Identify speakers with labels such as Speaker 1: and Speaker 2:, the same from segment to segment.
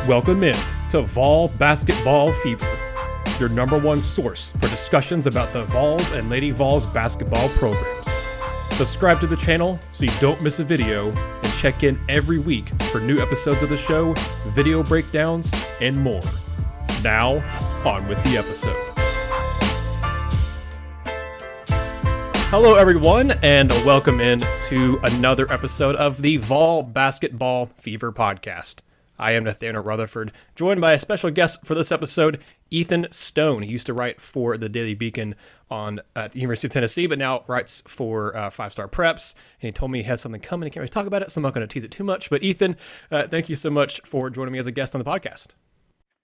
Speaker 1: Welcome in to Vol Basketball Fever, your number one source for discussions about the Vols and Lady Vols basketball programs. Subscribe to the channel so you don't miss a video, and check in every week for new episodes of the show, video breakdowns, and more. Now, on with the episode. Hello everyone, and welcome in to another episode of the Vol Basketball Fever podcast. I am Nathanael Rutherford, joined by a special guest for this episode, Ethan Stone. He used to write for the Daily Beacon at the University of Tennessee, but now writes for Five Star Preps. And he told me he had something coming. He can't really talk about it, so I'm not going to tease it too much. But Ethan, thank you so much for joining me as a guest on the podcast.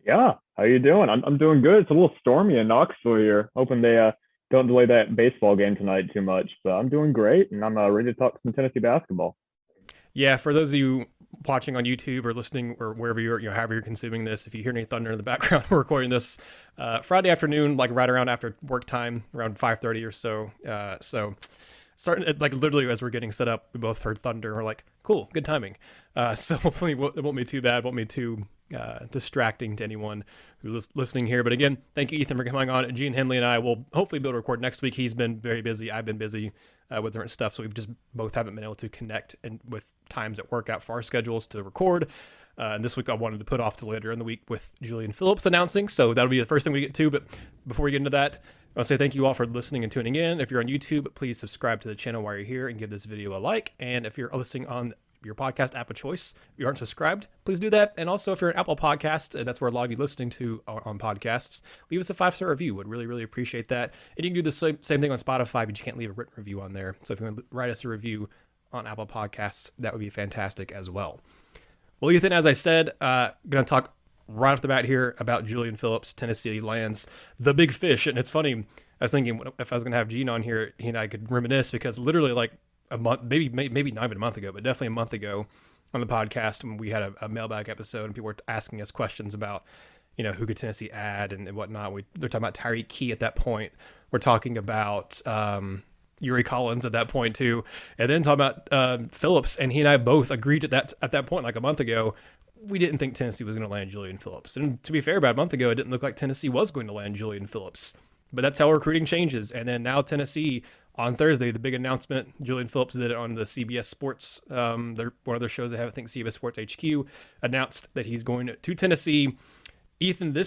Speaker 2: Yeah, how you doing? I'm doing good. It's a little stormy in Knoxville here. Hoping they don't delay that baseball game tonight too much. But I'm doing great, and I'm ready to talk some Tennessee basketball.
Speaker 1: Yeah, for those of you watching on YouTube or listening or wherever you're, however you're consuming this, if you hear any thunder in the background, we're recording this Friday afternoon, like right around after work time, around 5:30 or so. So starting like literally as we're getting set up, we both heard thunder. We're like, cool, good timing. So hopefully it won't be too bad, won't be too distracting to anyone who's listening here. But again, thank you, Ethan, for coming on. Gene Henley and I will hopefully be able to record next week. He's been very busy. I've been busy with different stuff, so we've just both haven't been able to connect and with times that work out for our schedules to record. And this week I wanted to put off to later in the week with Julian Phillips announcing, so that'll be the first thing we get to. But before we get into that, I want to say thank you all for listening and tuning in. If you're on YouTube, please subscribe to the channel while you're here and give this video a like. And if you're listening on your podcast app of choice, if you aren't subscribed, please do that. And also, if you're an Apple Podcast, and that's where a lot of you listening to on podcasts, leave us a 5-star review. Would really, really appreciate that. And you can do the same thing on Spotify, but you can't leave a written review on there. So if you want to write us a review on Apple Podcasts, that would be fantastic as well. Well, Ethan, as I said, going to talk right off the bat here about Julian Phillips. Tennessee lands the big fish. And it's funny, I was thinking if I was going to have Gene on here, he and I could reminisce, because literally like a month, maybe not even a month ago, but definitely a month ago on the podcast, when we had a mailbag episode and people were asking us questions about, who could Tennessee add and whatnot. They're talking about Tyreek Key at that point. We're talking about Yuri Collins at that point too, and then talking about Phillips. And he and I both agreed at that point, like a month ago, we didn't think Tennessee was going to land Julian Phillips. And to be fair, about a month ago, it didn't look like Tennessee was going to land Julian Phillips. But that's how recruiting changes. And then now Tennessee, on Thursday, the big announcement, Julian Phillips did it on the CBS Sports, one of their shows they have, I think CBS Sports HQ, announced that he's going to Tennessee. Ethan,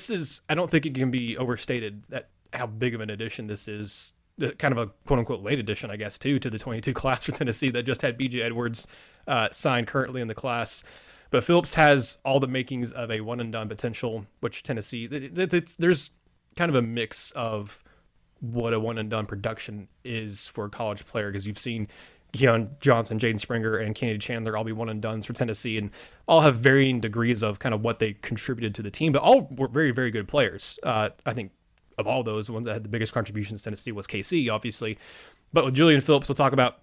Speaker 1: I don't think it can be overstated that how big of an addition this is, kind of a quote-unquote late addition, I guess, too, to the 22 class for Tennessee that just had B.J. Edwards signed currently in the class. But Phillips has all the makings of a one-and-done potential, which Tennessee, there's kind of a mix of what a one-and-done production is for a college player, because you've seen Keon Johnson, Jaden Springer, and Kennedy Chandler all be one-and-dones for Tennessee, and all have varying degrees of kind of what they contributed to the team, but all were very, very good players. I think of all those, the ones that had the biggest contributions to Tennessee was KC, obviously. But with Julian Phillips, we'll talk about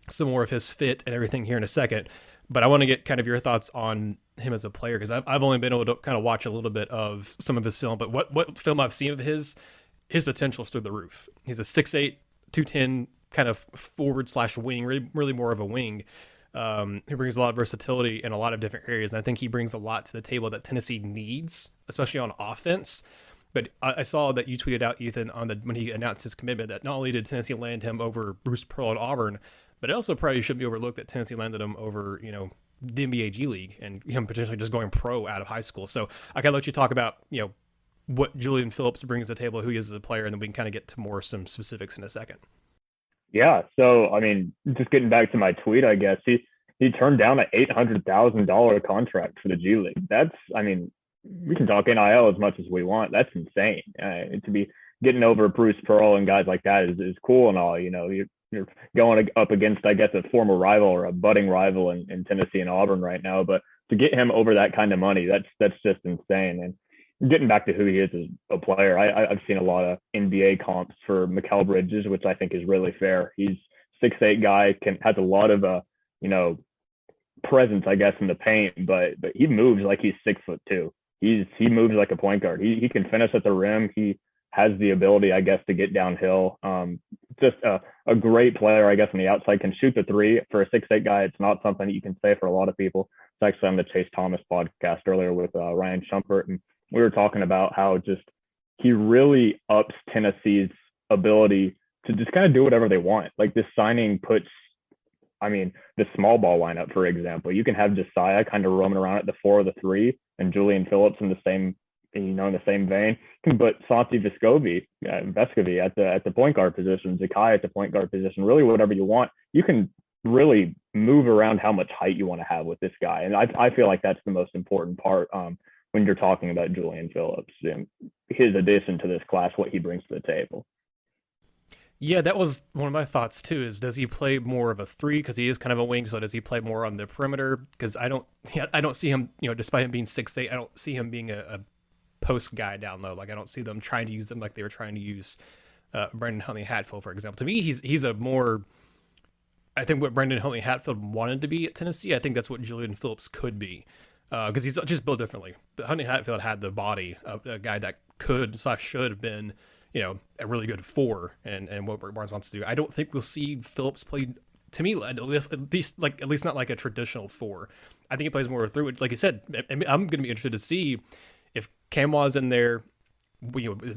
Speaker 1: some more of his fit and everything here in a second. But I want to get kind of your thoughts on him as a player, because I've only been able to kind of watch a little bit of some of his film, but what film I've seen of his potential is through the roof. He's a 6'8", 210 kind of forward/wing, really more of a wing. He brings a lot of versatility in a lot of different areas, and I think he brings a lot to the table that Tennessee needs, especially on offense. But I saw that you tweeted out, Ethan, when he announced his commitment, that not only did Tennessee land him over Bruce Pearl at Auburn, but it also probably shouldn't be overlooked that Tennessee landed him over, the NBA G League, and him potentially just going pro out of high school. So I gotta let you talk about, what Julian Phillips brings to the table, who he is as a player, and then we can kind of get to some specifics in a second.
Speaker 2: Yeah, so just getting back to my tweet, I guess he turned down an $800,000 contract for the G League. That's, we can talk NIL as much as we want. That's insane. To be getting over Bruce Pearl and guys like that is cool and all. You're going up against, I guess, a former rival or a budding rival in Tennessee and Auburn right now. But to get him over that kind of money, that's just insane. And getting back to who he is as a player, I've seen a lot of NBA comps for Mikal Bridges, which I think is really fair. He's 6'8" guy, has a lot of presence, I guess, in the paint, but he moves like he's 6'2". He moves like a point guard. He can finish at the rim. He has the ability, I guess, to get downhill. Just a great player, I guess, on the outside, can shoot the three. For a 6'8" guy, it's not something that you can say for a lot of people. actually on the Chase Thomas podcast earlier with Ryan Shumpert, and we were talking about how just he really ups Tennessee's ability to just kind of do whatever they want. Like this signing puts, I mean, the small ball lineup, for example, you can have Josiah kind of roaming around at the 4 or the 3, and Julian Phillips in the same, in the same vein. You can put Santi Vescovi at the point guard position, Zakai at the point guard position, really whatever you want. You can really move around how much height you want to have with this guy. And I feel like that's the most important part when you're talking about Julian Phillips and his addition to this class, what he brings to the table.
Speaker 1: Yeah, that was one of my thoughts too. Is does he play more of a 3 because he is kind of a wing? So does he play more on the perimeter? Because I don't see him. Despite him being 6'8", I don't see him being a post guy down low. Like I don't see them trying to use them like they were trying to use Brendan Huntley-Hatfield, for example. To me, he's a more. I think what Brendan Huntley-Hatfield wanted to be at Tennessee. I think that's what Julian Phillips could be because he's just built differently. But Huntley-Hatfield had the body of a guy that could/should have been, a really good 4 and what Barnes wants to do. I don't think we'll see Phillips play, to me, at least not like a traditional 4. I think he plays more through it. Like you said, I'm going to be interested to see if Camwaugh's in there.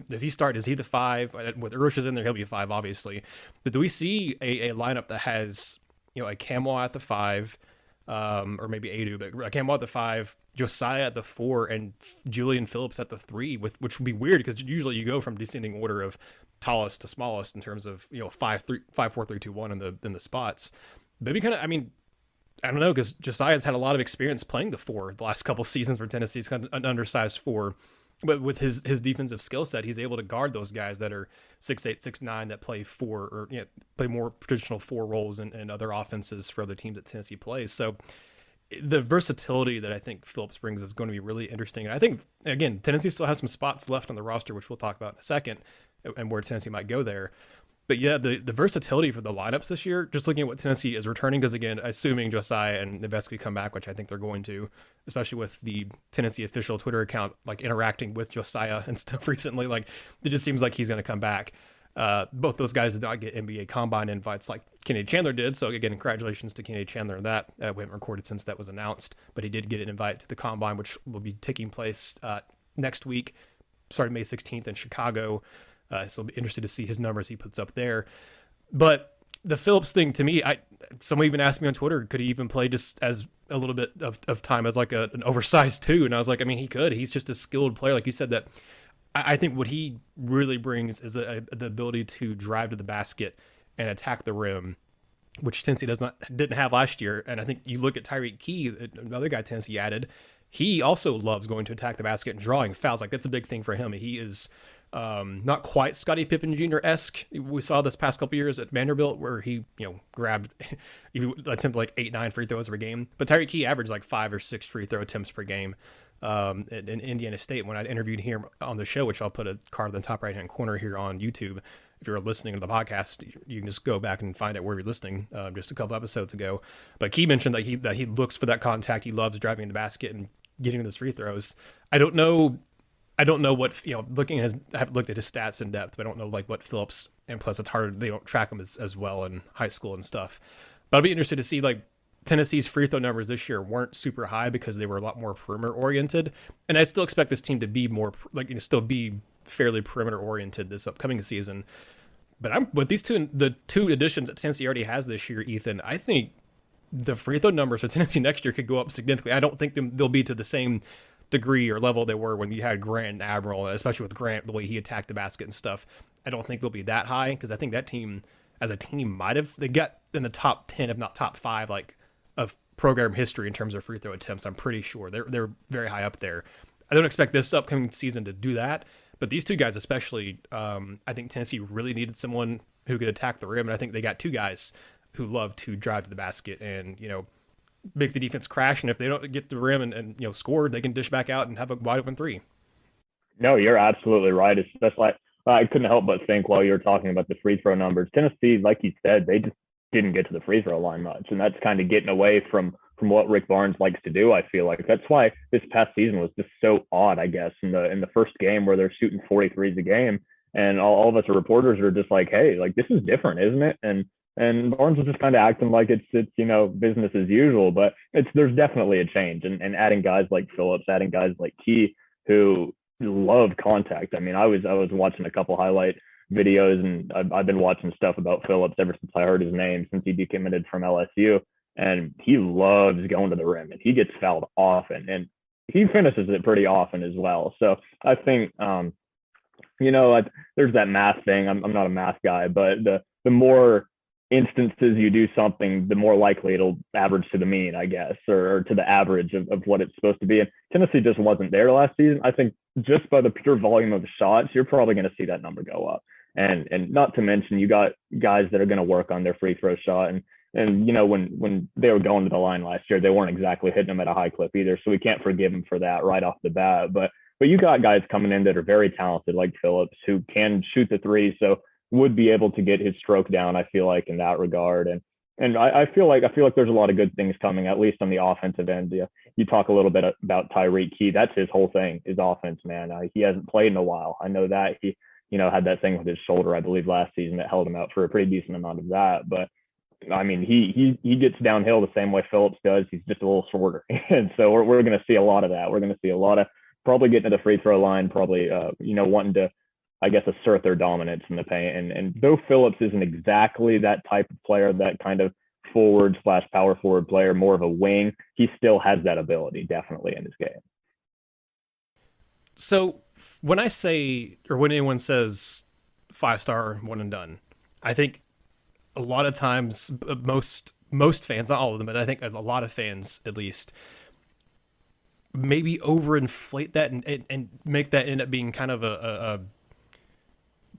Speaker 1: Does he start? Is he the 5? With Urush is in there, he'll be a 5, obviously. But do we see a lineup that has, a Camwaugh at the 5, or maybe Adu, but Camwaugh at the 5, Josiah at the 4, and Julian Phillips at the 3, which would be weird because usually you go from descending order of tallest to smallest in terms of 5, 4, 3, 2, 1 in the spots. Maybe kind of, I don't know, because Josiah's had a lot of experience playing the 4 the last couple seasons for Tennessee. He's kind of an undersized 4. But with his defensive skill set, he's able to guard those guys that are 6'8", 6'9", that play 4 or play more traditional 4 roles and other offenses for other teams that Tennessee plays. So the versatility that I think Phillips brings is going to be really interesting. And I think, again, Tennessee still has some spots left on the roster, which we'll talk about in a second, and where Tennessee might go there. But yeah, the versatility for the lineups this year, just looking at what Tennessee is returning, because again, assuming Josiah and Nevesky come back, which I think they're going to, especially with the Tennessee official Twitter account like interacting with Josiah and stuff recently, like it just seems like he's going to come back. Both those guys did not get NBA Combine invites like Kenny Chandler did, so again, congratulations to Kenny Chandler on that. We haven't recorded since that was announced, but he did get an invite to the Combine, which will be taking place next week, starting May 16th in Chicago. So I'll be interested to see his numbers he puts up there. But the Phillips thing, to me, someone even asked me on Twitter, could he even play just as a little bit of time as like an oversized 2? And I was like, he could. He's just a skilled player. Like you said, that I think what he really brings is the ability to drive to the basket and attack the rim, which Tennessee didn't have last year. And I think you look at Tyreek Key, another guy Tennessee added, he also loves going to attack the basket and drawing fouls. Like that's a big thing for him. He is not quite Scottie Pippen Jr.-esque. We saw this past couple years at Vanderbilt where he, grabbed, he attempted like 8-9 free throws per game. But Tyreek Key averaged like 5 or 6 free throw attempts per game in Indiana State. When I interviewed him on the show, which I'll put a card in the top right-hand corner here on YouTube. If you're listening to the podcast, you can just go back and find out where you're listening just a couple episodes ago. But Key mentioned that he looks for that contact. He loves driving the basket and getting those free throws. I don't know what, I haven't looked at his stats in depth, but I don't know like what Phillips, and plus it's hard, they don't track him as well in high school and stuff. But I'll be interested to see like Tennessee's free throw numbers this year weren't super high because they were a lot more perimeter oriented. And I still expect this team to be more still be fairly perimeter oriented this upcoming season. But with the two additions that Tennessee already has this year, Ethan, I think the free throw numbers for Tennessee next year could go up significantly. I don't think they'll be to the same degree or level they were when you had Grant and Admiral, especially with Grant, the way he attacked the basket and stuff. I don't think they'll be that high because I think that team as a team they got in the top 10, if not top 5, like of program history in terms of free throw attempts. I'm pretty sure they're very high up there. I don't expect this upcoming season to do that, but these two guys especially, I think Tennessee really needed someone who could attack the rim, and I think they got two guys who love to drive to the basket and make the defense crash, and if they don't get the rim and score, they can dish back out and have a wide open 3.
Speaker 2: No, you're absolutely right. Especially, I couldn't help but think while you were talking about the free throw numbers, Tennessee, like you said, they just didn't get to the free throw line much, and that's kind of getting away from what Rick Barnes likes to do. I feel like that's why this past season was just so odd, I guess, in the first game where they're shooting 43s a game, and all of us reporters are just like, hey, like this is different, isn't it? And And Barnes was just kind of acting like it's business as usual. But there's definitely a change, and adding guys like Phillips, adding guys like Key who love contact. I mean, I was watching a couple highlight videos, and I've been watching stuff about Phillips ever since I heard his name, since he decommitted from LSU, and he loves going to the rim, and he gets fouled often, and he finishes it pretty often as well. So I think there's that math thing. I'm not a math guy, but the more instances you do something, the more likely it'll average to the mean, I guess, or to the average of what it's supposed to be. And Tennessee just wasn't there last season. I think just by the pure volume of shots, you're probably going to see that number go up. And not to mention, you got guys that are going to work on their free throw shot. And when they were going to the line last year, they weren't exactly hitting them at a high clip either. So we can't forgive them for that right off the bat. But you got guys coming in that are very talented, like Phillips, who can shoot the three. So would be able to get his stroke down, I feel like, in that regard. And I feel like there's a lot of good things coming, at least on the offensive end. Yeah, you talk a little bit about Tyreek Key. That's his whole thing, his offense, man. He hasn't played in a while. I know that he, had that thing with his shoulder, I believe, last season that held him out for a pretty decent amount of that. But I mean, he gets downhill the same way Phillips does. He's just a little shorter, and so we're going to see a lot of that. We're going to see a lot of probably getting to the free throw line, probably wanting to, I guess, assert their dominance in the paint. And though Phillips isn't exactly that type of player, that kind of forward/power forward player, more of a wing, he still has that ability definitely in his game.
Speaker 1: So when I say, or when anyone says 5-star one and done, I think a lot of times most fans, not all of them, but I think a lot of fans at least, maybe overinflate that and make that end up being kind of a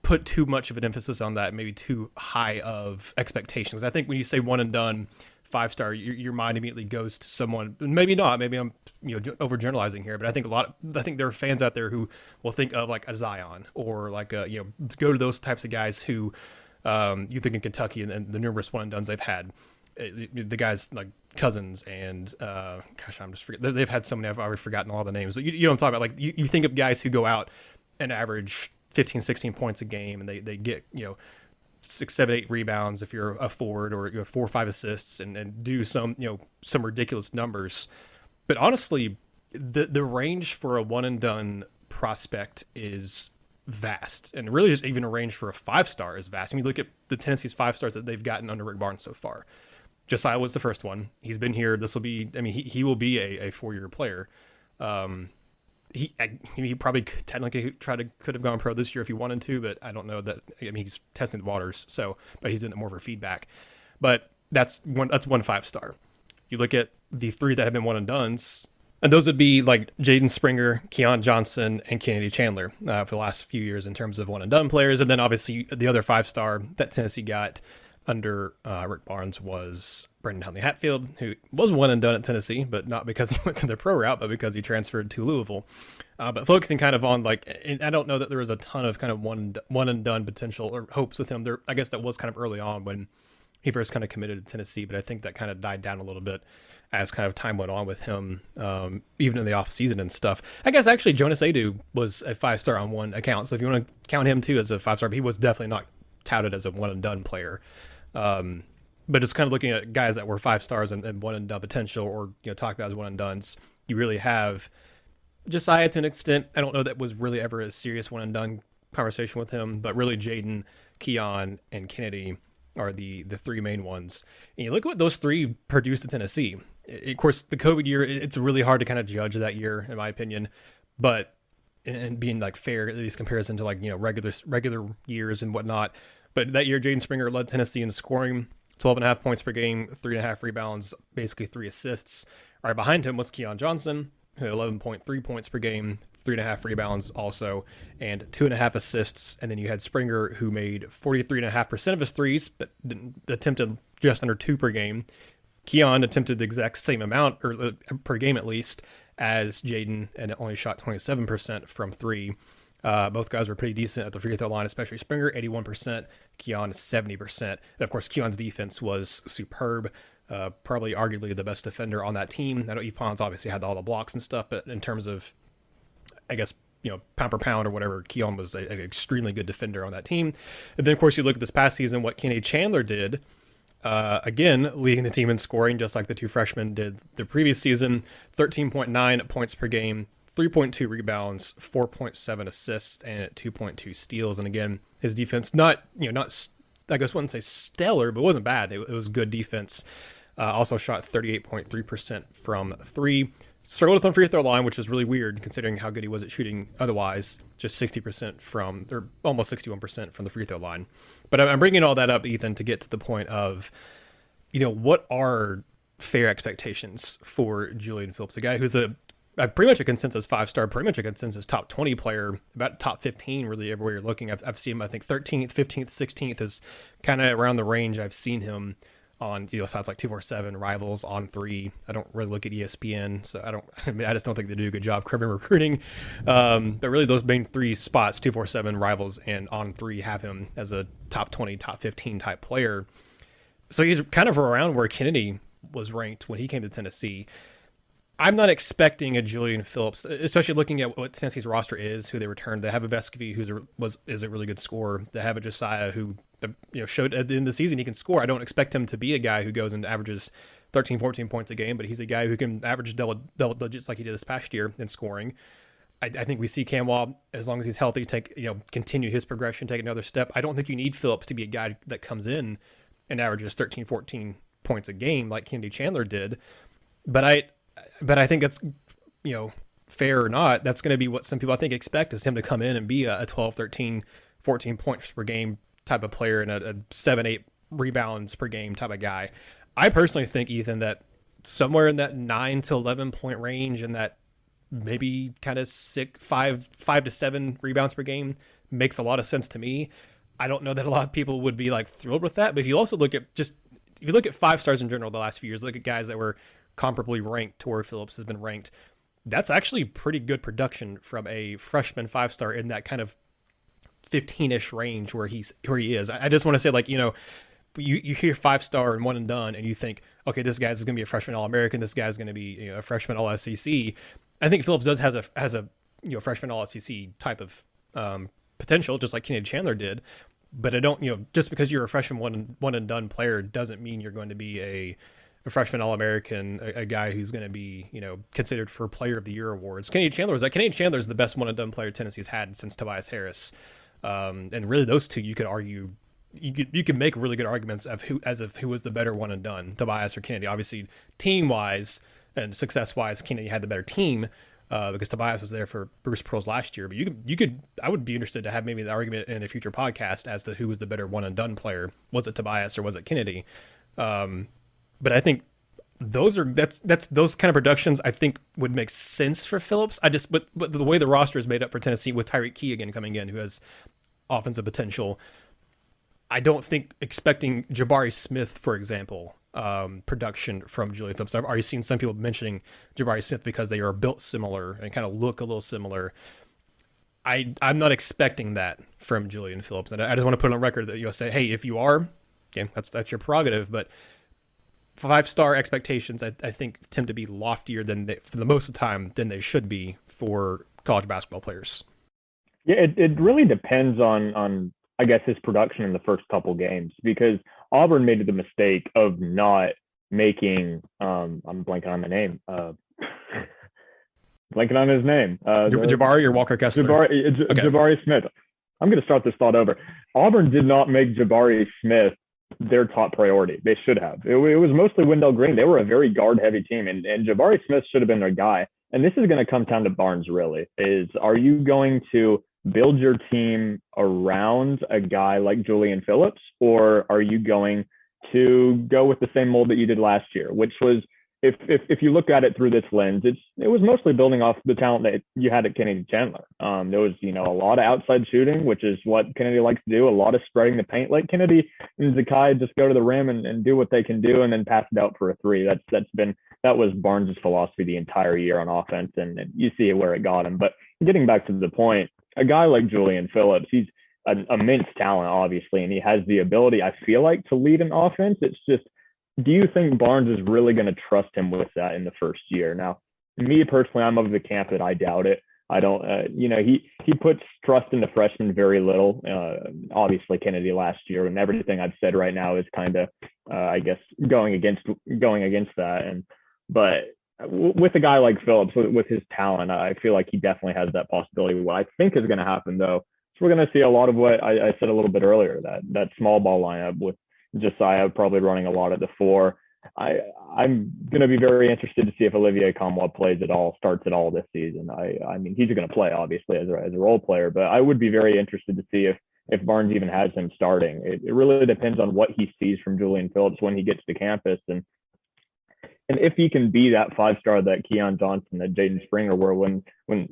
Speaker 1: put too much of an emphasis on that, maybe too high of expectations. I think when you say one and done 5-star, your mind immediately goes to someone, maybe not, maybe I'm overgeneralizing here, but I think there are fans out there who will think of like a Zion or like go to those types of guys who you think in Kentucky and the numerous one and dones they've had, the guys like Cousins and I'm just forgetting, they've had so many, I've already forgotten all the names, but you know what I'm talking about. Like you think of guys who go out and average 15, 16 points a game, and they get 6, 7, 8 rebounds if you're a forward, or 4 or 5 assists, and do some ridiculous numbers. But honestly, the range for a one and done prospect is vast, and really just even a range for a 5-star is vast. I mean, look at the Tennessee's 5-stars that they've gotten under Rick Barnes so far. Josiah was the first one. He's been here. This will be, I mean, he will be a 4-year player. He probably technically could have gone pro this year if he wanted to, but I don't know that. I mean, he's testing the waters, but he's doing it more for feedback. But that's one 5-star. You look at the 3 that have been one and dones, and those would be like Jaden Springer, Keon Johnson, and Kennedy Chandler for the last few years in terms of one and done players. And then obviously the other 5-star that Tennessee got under Rick Barnes was Brendan Huntley-Hatfield, who was one and done at Tennessee, but not because he went to the pro route, but because he transferred to Louisville. But focusing kind of on I don't know that there was a ton of kind of one and done potential or hopes with him. I guess that was kind of early on when he first kind of committed to Tennessee, but I think that kind of died down a little bit as kind of time went on with him, even in the off season and stuff. I guess actually Jonas Adu was a 5-star on one account, so if you want to count him too as a 5-star, he was definitely not touted as a one and done player. But just kind of looking at guys that were 5-stars and one and done potential, or talk about as one and dones, you really have Josiah to an extent. I don't know that was really ever a serious one and done conversation with him, but really Jaden, Keon, and Kennedy are the 3 main ones. And you look at what those 3 produced at Tennessee. Of course, the COVID year, it's really hard to kind of judge that year, in my opinion, but and being like fair, at least comparison to regular years and whatnot. But that year, Jaden Springer led Tennessee in scoring, 12.5 points per game, 3.5 rebounds, basically 3 assists. Right behind him was Keon Johnson, who had 11.3 points per game, 3.5 rebounds also, and 2.5 assists. And then you had Springer, who made 43.5% of his threes, but attempted just under 2 per game. Keon attempted the exact same amount, or per game at least, as Jaden, and only shot 27% from 3. Both guys were pretty decent at the free throw line, especially Springer, 81%, Keon, 70%. And of course, Keon's defense was superb, probably arguably the best defender on that team. I know Epon's obviously had all the blocks and stuff, but in terms of, I guess, pound per pound or whatever, Keon was an extremely good defender on that team. And then, of course, you look at this past season, what Kennedy Chandler did. Again, leading the team in scoring, just like the two freshmen did the previous season. 13.9 points per game, 3.2 rebounds, 4.7 assists, and 2.2 steals. And again, his defense not I guess I wouldn't say stellar, but it wasn't bad. It was good defense. Also shot 38.3% from three. Struggled with the free throw line, which is really weird considering how good he was at shooting otherwise. Just 60% from, or almost 61% from the free throw line. But I'm bringing all that up, Ethan, to get to the point of, what are fair expectations for Julian Phillips, a guy who's a pretty much a consensus 5-star, pretty much a consensus top 20 player, about top 15 really everywhere you're looking. I've seen him, I think 13th, 15th, 16th is kind of around the range I've seen him on sites like 247, Rivals, On Three. I don't really look at ESPN, so I just don't think they do a good job covering recruiting. But really, those main three spots, 247, Rivals, and On Three, have him as a top 20, top 15 type player. So he's kind of around where Kennedy was ranked when he came to Tennessee. I'm not expecting a Julian Phillips, especially looking at what Tennessee's roster is, who they returned. They have a Vescovy who is a really good scorer. They have a Josiah who showed at the end of the season he can score. I don't expect him to be a guy who goes and averages 13, 14 points a game, but he's a guy who can average double digits like he did this past year in scoring. I think we see Camwell, as long as he's healthy, continue his progression, take another step. I don't think you need Phillips to be a guy that comes in and averages 13, 14 points a game like Kennedy Chandler did. But I think that's, fair or not, that's going to be what some people I think expect, is him to come in and be a 12, 13, 14 points per game type of player and a 7, 8 rebounds per game type of guy. I personally think, Ethan, that somewhere in that 9 to 11 point range and that maybe kind of 5 to 7 rebounds per game makes a lot of sense to me. I don't know that a lot of people would be thrilled with that, but if you also look at 5-stars in general the last few years, look at guys that were comparably ranked to where Phillips has been ranked, that's actually pretty good production from a freshman 5-star in that kind of 15-ish range where he is. I just want to say, you hear 5-star and one and done, and you think, okay, this guy's going to be a freshman All-American, this guy's going to be a freshman All-SEC. I think Phillips has a freshman All-SEC type of potential, just like Kennedy Chandler did. But I don't, just because you're a freshman one and done player doesn't mean you're going to be a freshman All-American, a guy who's going to be, considered for Player of the Year awards. Kennedy Chandler is the best one-and-done player Tennessee's had since Tobias Harris. And really those two, you could argue, you could make really good arguments who was the better one-and-done, Tobias or Kennedy. Obviously, team-wise and success-wise, Kennedy had the better team because Tobias was there for Bruce Pearl's last year. But I would be interested to have maybe the argument in a future podcast as to who was the better one-and-done player. Was it Tobias or was it Kennedy? But I think those kind of productions I think would make sense for Phillips. But the way the roster is made up for Tennessee with Tyreek Key again coming in, who has offensive potential, I don't think expecting Jabari Smith, for example, production from Julian Phillips. I've already seen some people mentioning Jabari Smith because they are built similar and kind of look a little similar. I'm not expecting that from Julian Phillips, and I just want to put on record that you'll say, hey, if you are, okay, that's your prerogative, but 5-star expectations, I think, tend to be loftier for the most of the time than they should be for college basketball players.
Speaker 2: Yeah, it really depends on I guess his production in the first couple games, because Auburn made the mistake of not making I'm blanking on the name. Blanking on his name.
Speaker 1: Jabari or Walker Kessler?
Speaker 2: Jabari Smith. I'm going to start this thought over. Auburn did not make Jabari Smith their top priority. They should have. It was mostly Wendell Green. They were a very guard-heavy team, and Jabari Smith should have been their guy. And this is going to come down to Barnes, really, are you going to build your team around a guy like Julian Phillips, or are you going to go with the same mold that you did last year, which was, if you look at it through this lens, it was mostly building off the talent that you had at Kennedy Chandler. There was, a lot of outside shooting, which is what Kennedy likes to do, a lot of spreading the paint. Like Kennedy and Zakai just go to the rim and do what they can do and then pass it out for a three. That was Barnes' philosophy the entire year on offense, and you see where it got him. But getting back to the point, a guy like Julian Phillips, he's an immense talent, obviously, and he has the ability, I feel like, to lead an offense. It's just, do you think Barnes is really going to trust him with that in the first year? Now, me personally, I'm of the camp that I doubt it. I don't, he puts trust in the freshmen very little. Obviously, Kennedy last year, and everything I've said right now is kind of, I guess, going against that. But with a guy like Phillips, with his talent, I feel like he definitely has that possibility. What I think is going to happen, though, is we're going to see a lot of what I said a little bit earlier, that small ball lineup with Josiah probably running a lot at the 4. I'm going to be very interested to see if Olivier Comwa starts at all this season. I mean, he's going to play obviously as a role player, but I would be very interested to see if Barnes even has him starting. It really depends on what he sees from Julian Phillips when he gets to campus, and if he can be that 5-star that Keon Johnson, that Jaden Springer were when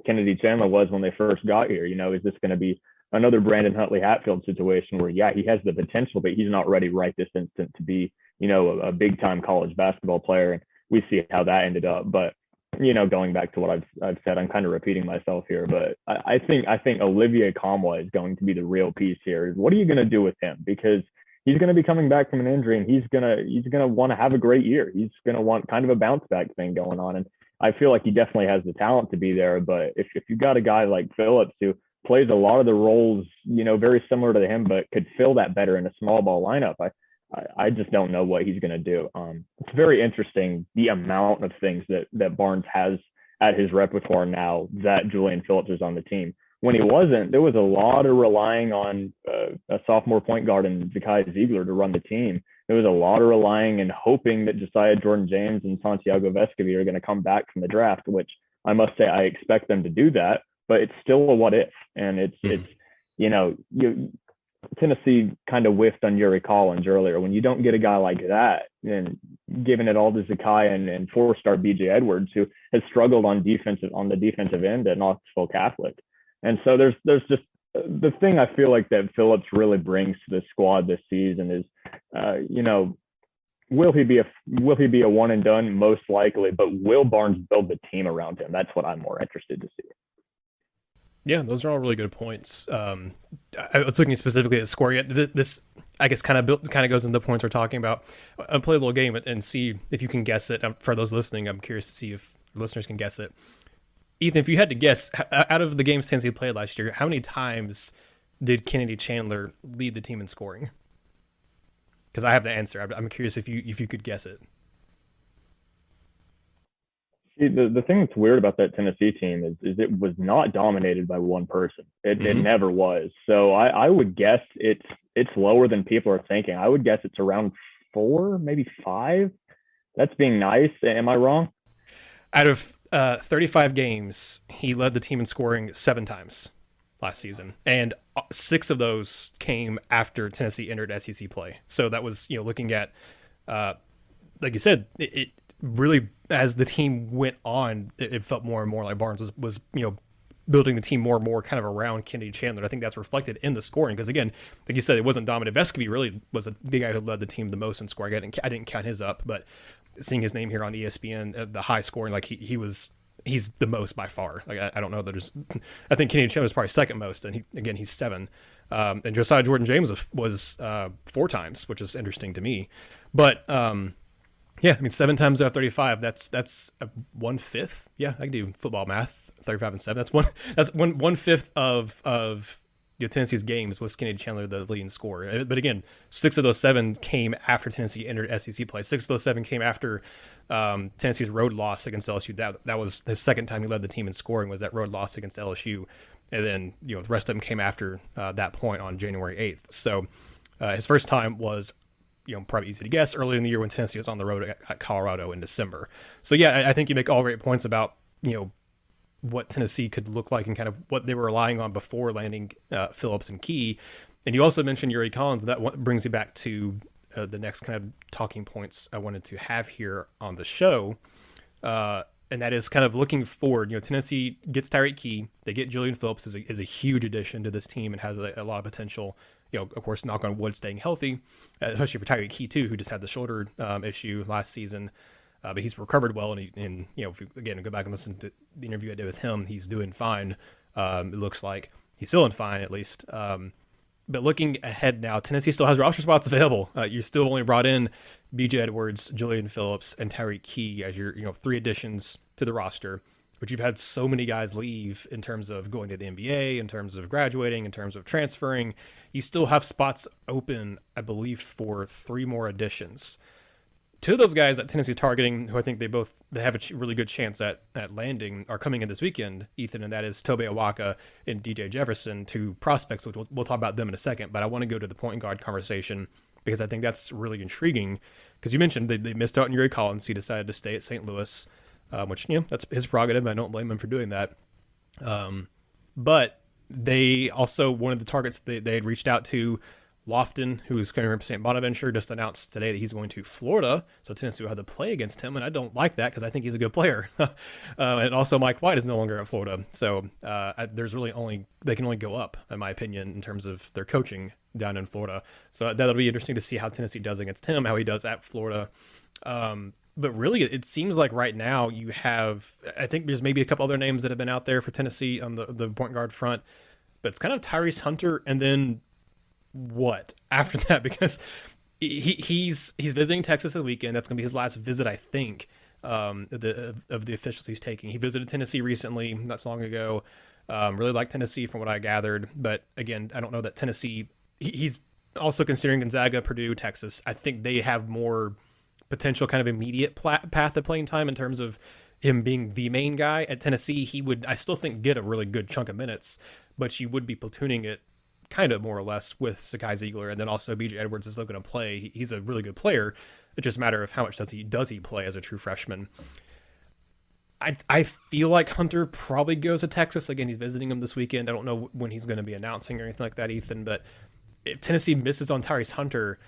Speaker 2: Kennedy Chandler was when they first got here. Is this going to be another Brandon Huntley Hatfield situation where, yeah, he has the potential, but he's not ready right this instant to be, a big time college basketball player. And we see how that ended up. But, going back to what I've said, I'm kind of repeating myself here, but I think Olivier Comwa is going to be the real piece here. What are you going to do with him? Because he's going to be coming back from an injury, and he's going to want to have a great year. He's going to want kind of a bounce back thing going on. And I feel like he definitely has the talent to be there. But if you got a guy like Phillips who plays a lot of the roles, very similar to him, but could fill that better in a small ball lineup, I just don't know what he's going to do. It's very interesting the amount of things that Barnes has at his repertoire now that Julian Phillips is on the team. When he wasn't, there was a lot of relying on a sophomore point guard in Zakai Ziegler to run the team. There was a lot of relying and hoping that Josiah Jordan-James and Santiago Vescovi are going to come back from the draft, which I must say I expect them to do that, but it's still a what if. And Tennessee kind of whiffed on Yuri Collins earlier. When you don't get a guy like that, and giving it all to Zakai and 4-star BJ Edwards, who has struggled on the defensive end at Knoxville Catholic. And so there's just the thing I feel like that Phillips really brings to the squad this season is, will he be a one and done? Most likely, but will Barnes build the team around him? That's what I'm more interested to see.
Speaker 1: Yeah, those are all really good points. I was looking specifically at scoring. This, I guess, kind of goes into the points we're talking about. I'll play a little game and see if you can guess it. For those listening, I'm curious to see if listeners can guess it. Ethan, if you had to guess, out of the games Tennessee played last year, how many times did Kennedy Chandler lead the team in scoring? Because I have the answer. I'm curious if you could guess it.
Speaker 2: See, the thing that's weird about that Tennessee team is it was not dominated by one person. It never was. So I would guess it's lower than people are thinking. I would guess it's around 4, maybe 5. That's being nice. Am I wrong?
Speaker 1: Out of 35 games, he led the team in scoring 7 times last season, and 6 of those came after Tennessee entered SEC play. So that was, looking at, like you said, it really, as the team went on, it felt more and more like Barnes was building the team more and more kind of around Kennedy Chandler. I think that's reflected in the scoring because, again, like you said, it wasn't dominant. Vescovi really was the guy who led the team the most in scoring. I didn't count his up, but seeing his name here on ESPN, the high scoring, like he's the most by far. Like I don't know that there's, I think Kennedy Chandler is probably second most, and he's 7. And Josiah Jordan-James was 4 times, which is interesting to me. But yeah, I mean 7 times out of 35, that's 1/5. Yeah, I can do football math. 35 and 7. That's 1/5 of Tennessee's games was Kennedy Chandler the leading scorer. But again, 6 of those 7 came after Tennessee entered SEC play. 6 of those 7 came after Tennessee's road loss against LSU. That was his second time he led the team in scoring, was that road loss against LSU. And then the rest of them came after that point on January 8th. So his first time was probably easy to guess, early in the year when Tennessee was on the road at Colorado in December. So yeah, I think you make all great points about what Tennessee could look like and kind of what they were relying on before landing Phillips and Key. And you also mentioned Yuri Collins. That brings you back to the next kind of talking points I wanted to have here on the show. And that is kind of looking forward. Tennessee gets Tyreek Key. They get Julian Phillips is a huge addition to this team and has a lot of potential. Of course, knock on wood, staying healthy, especially for Tyreek Key too, who just had the shoulder issue last season. But he's recovered well, and if you, again, go back and listen to the interview I did with him, he's doing fine. It looks like he's feeling fine, at least. But looking ahead now, Tennessee still has roster spots available. You still only brought in B.J. Edwards, Julian Phillips, and Tyreek Key as your 3 additions to the roster. but you've had so many guys leave in terms of going to the NBA, in terms of graduating, in terms of transferring. You still have spots open, I believe, for 3 more additions. Two of those guys that Tennessee's targeting, who I think they have a really good chance at landing, are coming in this weekend, Ethan, and that is Tobe Awaka and DJ Jefferson, two prospects, which we'll talk about them in a second. But I want to go to the point guard conversation because I think that's really intriguing. Because you mentioned they missed out on Yuri Collins. He decided to stay at St. Louis, which, that's his prerogative. I don't blame him for doing that. But they also, one of the targets they had reached out to, Lofton, who's going to represent Bonaventure, just announced today that he's going to Florida. So Tennessee will have to play against him, and I don't like that because I think he's a good player. And also Mike White is no longer at Florida. So they can only go up, in my opinion, in terms of their coaching down in Florida. So that'll be interesting to see how Tennessee does against him, how he does at Florida. But really, it seems like right now you have, I think there's maybe a couple other names that have been out there for Tennessee on the point guard front, but it's kind of Tyrese Hunter and then what after that, because he's visiting Texas this weekend. That's gonna be his last visit, I think, of the officials he's taking. He visited Tennessee recently, not so long ago. Really like Tennessee from what I gathered, but again, I don't know that Tennessee. He's also considering Gonzaga, Purdue, Texas. I think they have more potential kind of immediate path of playing time in terms of him being the main guy. At Tennessee, he would, I still think, get a really good chunk of minutes, but you would be platooning it kind of more or less with Sakai Ziegler, and then also BJ Edwards is looking to play. He's a really good player. It's just a matter of how much does he play as a true freshman. I feel like Hunter probably goes to Texas. Again, he's visiting him this weekend. I don't know when he's going to be announcing or anything like that, Ethan, but if Tennessee misses on Tyrese Hunter,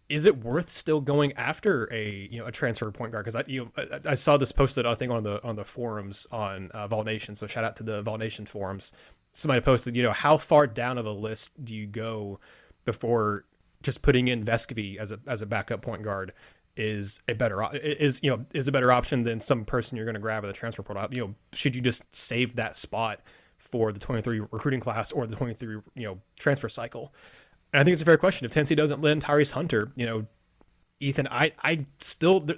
Speaker 1: is it worth still going after a transfer point guard? Because I saw this posted, I think, on the forums on Vol Nation. So shout out to the Vol Nation forums. Somebody posted, how far down of a list do you go before just putting in Vescovy as a backup point guard is a better option than some person you're going to grab at the transfer portal? Should you just save that spot for the 23 recruiting class or the 23 transfer cycle? And I think it's a fair question. If Tennessee doesn't land Tyrese Hunter, Ethan,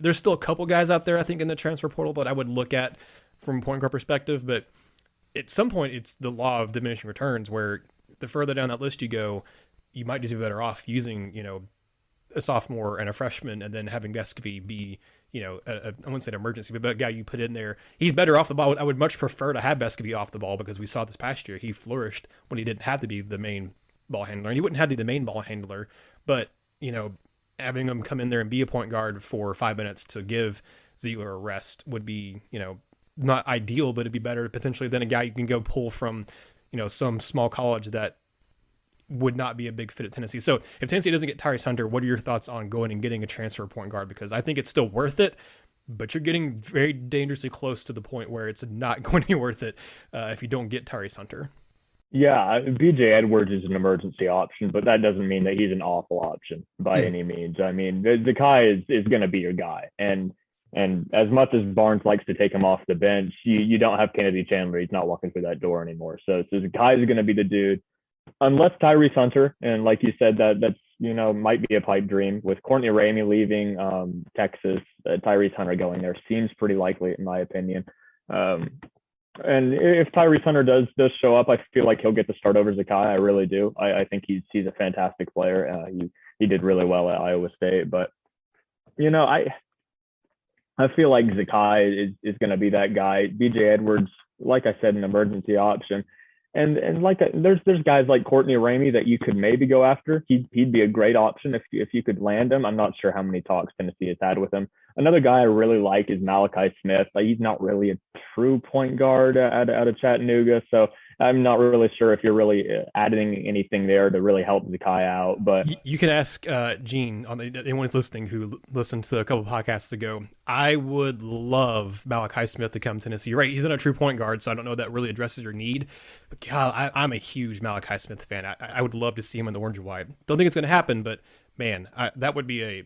Speaker 1: there's still a couple guys out there, I think, in the transfer portal that I would look at from a point guard perspective. But at some point, it's the law of diminishing returns, where the further down that list you go, you might just be better off using, a sophomore and a freshman, and then having Vescovy be, I wouldn't say an emergency, but a guy you put in there. He's better off the ball. I would much prefer to have Vescovy off the ball, because we saw this past year he flourished when he didn't have to be the main ball handler, and he wouldn't have to be the main ball handler, but having him come in there and be a point guard for 5 minutes to give Ziegler a rest would be not ideal, but it'd be better potentially than a guy you can go pull from some small college that would not be a big fit at Tennessee. So if Tennessee doesn't get Tyrese Hunter, what are your thoughts on going and getting a transfer point guard? Because I think it's still worth it, but you're getting very dangerously close to the point where it's not going to be worth it if you don't get Tyrese Hunter.
Speaker 2: Yeah, BJ Edwards is an emergency option, but that doesn't mean that he's an awful option by any means. I mean, the guy is going to be your guy. And as much as Barnes likes to take him off the bench, you don't have Kennedy Chandler. He's not walking through that door anymore. So the guy is going to be the dude. Unless Tyrese Hunter, and like you said, that's might be a pipe dream. With Courtney Ramey leaving Texas, Tyrese Hunter going there seems pretty likely, in my opinion. And if Tyrese Hunter does show up, I feel like he'll get the start over Zakai. I really do. I think he's a fantastic player. He did really well at Iowa State, but I feel like Zakai is going to be that guy. BJ Edwards, like I said, an emergency option. And there's guys like Courtney Ramey that you could maybe go after. He'd be a great option if you could land him. I'm not sure how many talks Tennessee has had with him. Another guy I really like is Malachi Smith. He's not really a true point guard out of Chattanooga, so I'm not really sure if you're really adding anything there to really help Zakai out. But
Speaker 1: you can ask Gene, anyone who's listening who listened to a couple podcasts ago. I would love Malachi Smith to come to Tennessee. You're right, he's not a true point guard, so I don't know that really addresses your need. But God, I'm a huge Malachi Smith fan. I would love to see him in the orange and white. Don't think it's going to happen, but man, that would be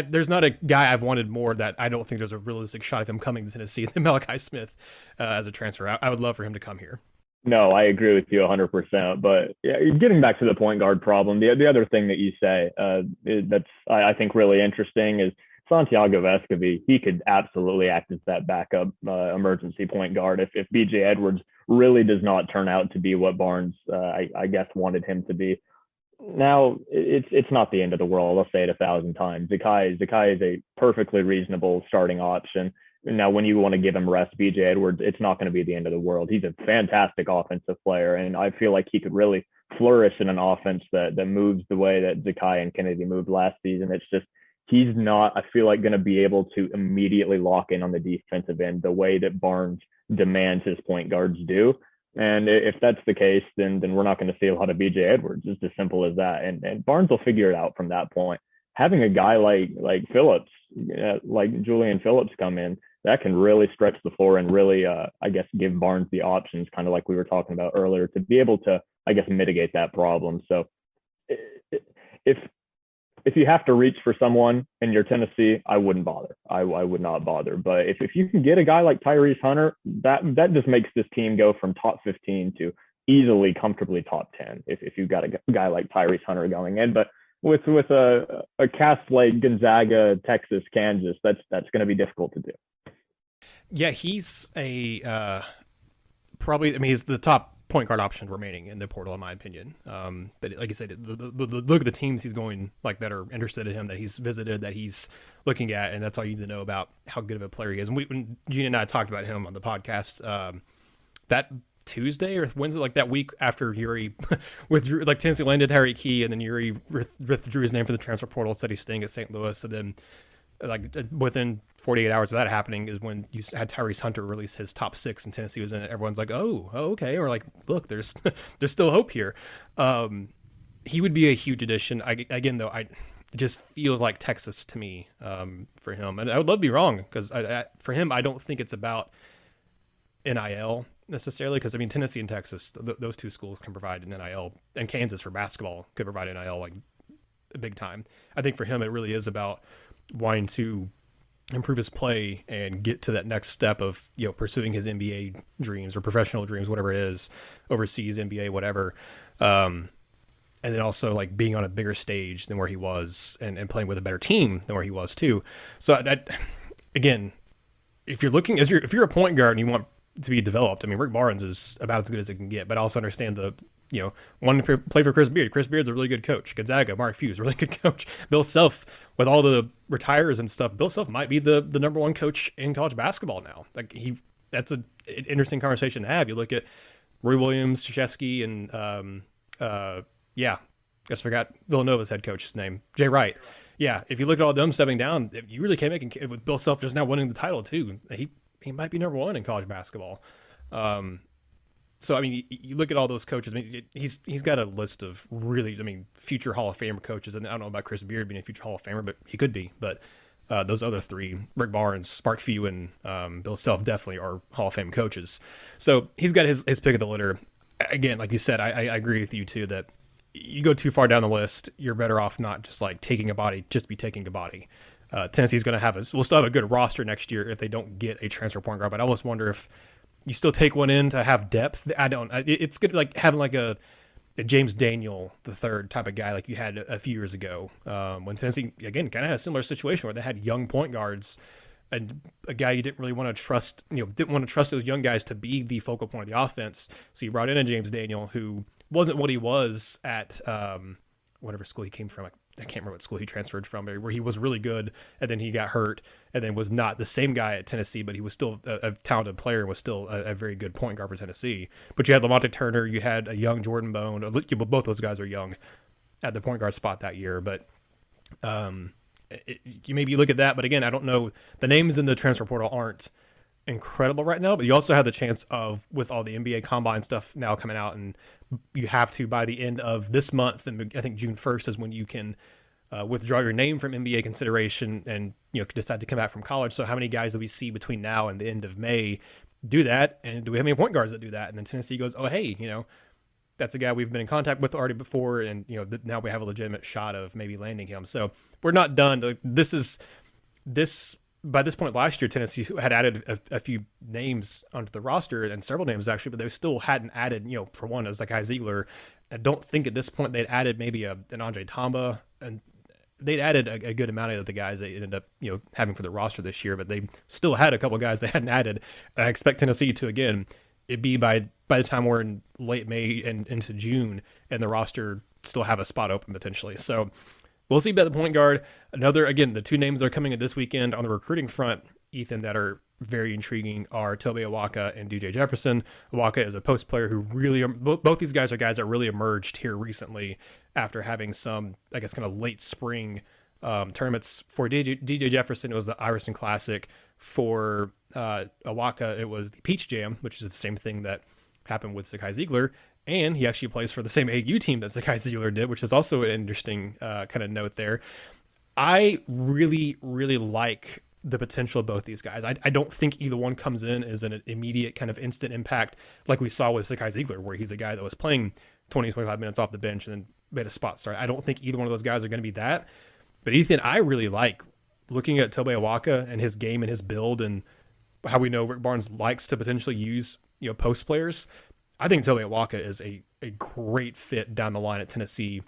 Speaker 1: there's not a guy I've wanted more that I don't think there's a realistic shot of him coming to Tennessee than Malachi Smith as a transfer. I would love for him to come here.
Speaker 2: No, I agree with you 100%. But yeah, getting back to the point guard problem, the other thing that you say that's I think really interesting is Santiago Vescovi, he could absolutely act as that backup emergency point guard if BJ Edwards really does not turn out to be what Barnes, I guess, wanted him to be. Now, it's not the end of the world. I'll say it 1,000 times. Zakai is a perfectly reasonable starting option. Now, when you want to give him rest, BJ Edwards, it's not going to be the end of the world. He's a fantastic offensive player, and I feel like he could really flourish in an offense that moves the way that Zakai and Kennedy moved last season. It's just he's not, I feel like, going to be able to immediately lock in on the defensive end the way that Barnes demands his point guards do. And if that's the case, then we're not going to see a lot of BJ Edwards. It's as simple as that. And Barnes will figure it out from that point. Having a guy like Phillips, like Julian Phillips, come in, that can really stretch the floor and really, I guess, give Barnes the options, kind of like we were talking about earlier, to be able to, I guess, mitigate that problem. So if you have to reach for someone and you're Tennessee, I wouldn't bother. I would not bother. But if you can get a guy like Tyrese Hunter, that just makes this team go from top 15 to easily, comfortably top 10 if you've got a guy like Tyrese Hunter going in. But with a cast like Gonzaga, Texas, Kansas, that's going to be difficult to do.
Speaker 1: Yeah, he's a probably. I mean, he's the top point guard option remaining in the portal, in my opinion. But like I said, look at the teams he's going, like, that are interested in him, that he's visited, that he's looking at, and that's all you need to know about how good of a player he is. And when Gene and I talked about him on the podcast, that Tuesday or Wednesday, like that week after Uri withdrew, like Tennessee landed Harry Key, and then Uri withdrew his name for the transfer portal, said he's staying at St. Louis, and then like within 48 hours of that happening is when you had Tyrese Hunter release his top 6 and Tennessee was in it. Everyone's like, oh, okay. Or like, look, there's still hope here. He would be a huge addition. Again, though, it just feels like Texas to me for him. And I would love to be wrong, because for him, I don't think it's about NIL necessarily, because I mean, Tennessee and Texas, those two schools can provide an NIL, and Kansas for basketball could provide NIL like big time. I think for him, it really is about wanting to improve his play and get to that next step of, you know, pursuing his NBA dreams or professional dreams, whatever it is, overseas, NBA, whatever. And then also like being on a bigger stage than where he was, and playing with a better team than where he was too. So again, if you're looking, if you're a point guard and you want to be developed, I mean, Rick Barnes is about as good as it can get, but I also understand wanting to play for Chris Beard. Chris Beard's a really good coach. Gonzaga, Mark Few, really good coach. Bill Self, with all the retires and stuff, Bill Self might be the number one coach in college basketball now. Like that's an interesting conversation to have. You look at Roy Williams, Krzyzewski, and guess I forgot Villanova's head coach's name, Jay Wright. Yeah, if you look at all them stepping down, you really can't make it with Bill Self just now winning the title too. He might be number one in college basketball. So, I mean, you look at all those coaches. I mean, he's got a list of really, I mean, future Hall of Famer coaches. And I don't know about Chris Beard being a future Hall of Famer, but he could be. But those other three, Rick Barnes, Mark Few, and Bill Self, definitely are Hall of Fame coaches. So he's got his pick of the litter. Again, like you said, I agree with you, too, that you go too far down the list, you're better off not just like taking a body, just be taking a body. Tennessee's going to we'll still have a good roster next year if they don't get a transfer point guard. But I almost wonder if you still take one in to have depth. It's good, like having like a James Daniel the third type of guy like you had a few years ago, when Tennessee again kind of had a similar situation where they had young point guards and a guy you didn't really want to trust. Didn't want to trust those young guys to be the focal point of the offense. So you brought in a James Daniel who wasn't what he was at whatever school he came from. I can't remember what school he transferred from, where he was really good, and then he got hurt, and then was not the same guy at Tennessee, but he was still a talented player and was still a very good point guard for Tennessee. But you had Lamonte Turner, you had a young Jordan Bone. Both those guys are young at the point guard spot that year. But you maybe look at that, but again, I don't know. The names in the transfer portal aren't incredible right now, but you also have the chance of, with all the NBA Combine stuff now coming out, and you have to, by the end of this month, and I think June 1st is when you can withdraw your name from NBA consideration and decide to come back from college. So how many guys do we see between now and the end of May do that? And do we have any point guards that do that? And then Tennessee goes, oh, hey, that's a guy we've been in contact with already before, and now we have a legitimate shot of maybe landing him. So we're not done. By this point last year, Tennessee had added a few names onto the roster, and several names actually, but they still hadn't added, for one, it was like Ziegler. I don't think at this point they'd added maybe an Andre Tamba, and they'd added a good amount of the guys they ended up having for the roster this year, but they still had a couple of guys they hadn't added. And I expect Tennessee to again. It'd be by the time we're in late May and into June, and the roster still have a spot open potentially. So we'll see about the point guard. The two names that are coming in this weekend on the recruiting front, Ethan, that are very intriguing are Tobe Awaka and DJ Jefferson. Awaka is a post player who really, both these guys are guys that really emerged here recently after having some, I guess, kind of late spring tournaments. For DJ Jefferson, it was the Iverson Classic. For Awaka, it was the Peach Jam, which is the same thing that happened with Zakai Ziegler. And he actually plays for the same AU team that Zakai Ziegler did, which is also an interesting kind of note there. I really, really like the potential of both these guys. I don't think either one comes in as an immediate kind of instant impact like we saw with Zakai Ziegler, where he's a guy that was playing 20, 25 minutes off the bench and then made a spot start. I don't think either one of those guys are going to be that. But Ethan, I really like looking at Tobe Awaka and his game and his build and how we know Rick Barnes likes to potentially use post players. I think Tobe Awaka is a great fit down the line at Tennessee.